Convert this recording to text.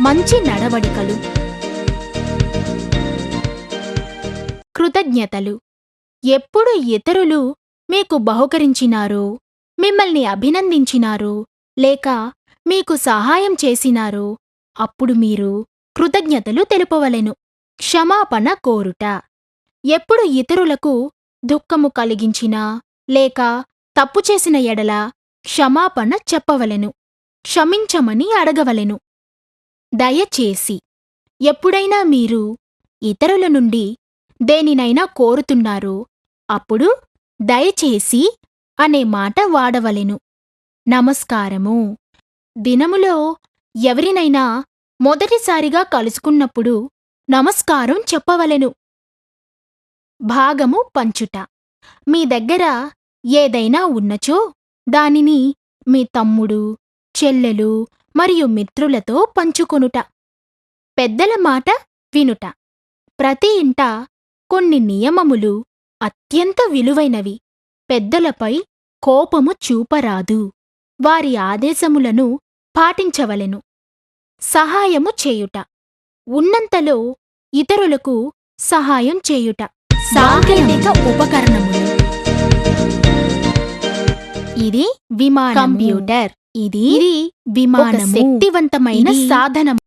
మంచి నడవడికలు. కృతజ్ఞతలు. ఎప్పుడు ఇతరులు మీకు బహుకరించినారో, మిమ్మల్ని అభినందించినారో, లేక మీకు సహాయం చేసినారో అప్పుడు మీరు కృతజ్ఞతలు తెలుపవలెను. క్షమాపణ కోరుట. ఎప్పుడు ఇతరులకు దుఃఖము కలిగించినా లేక తప్పు చేసిన ఎడల క్షమాపణ చెప్పవలెను. క్షమించమని అడగవలెను. దయచేసి. ఎప్పుడైనా మీరు ఇతరుల నుండి దేనినైనా కోరుతున్నారో అప్పుడు దయచేసి అనే మాట వాడవలెను. నమస్కారము. దినములో ఎవరినైనా మొదటిసారిగా కలుసుకున్నప్పుడు నమస్కారం చెప్పవలెను. భాగము పంచుట. మీ దగ్గర ఏదైనా ఉన్నచో దానిని మీ తమ్ముడు, చెల్లెలు మరియు మిత్రులతో పంచుకొనుట. పెద్దల మాట వినుట. ప్రతి ఇంట కొన్ని నియమములు అత్యంత విలువైనవి. పెద్దలపై కోపము చూపరాదు. వారి ఆదేశములను పాటించవలెను. సహాయము చేయుట. ఉన్నంతలో ఇతరులకు సహాయం చేయుట. సాంకేతిక ఉపకరణములు. ఇది విమానము. కంప్యూటర్. ఇది విమానము. శక్తివంతమైన సాధనము.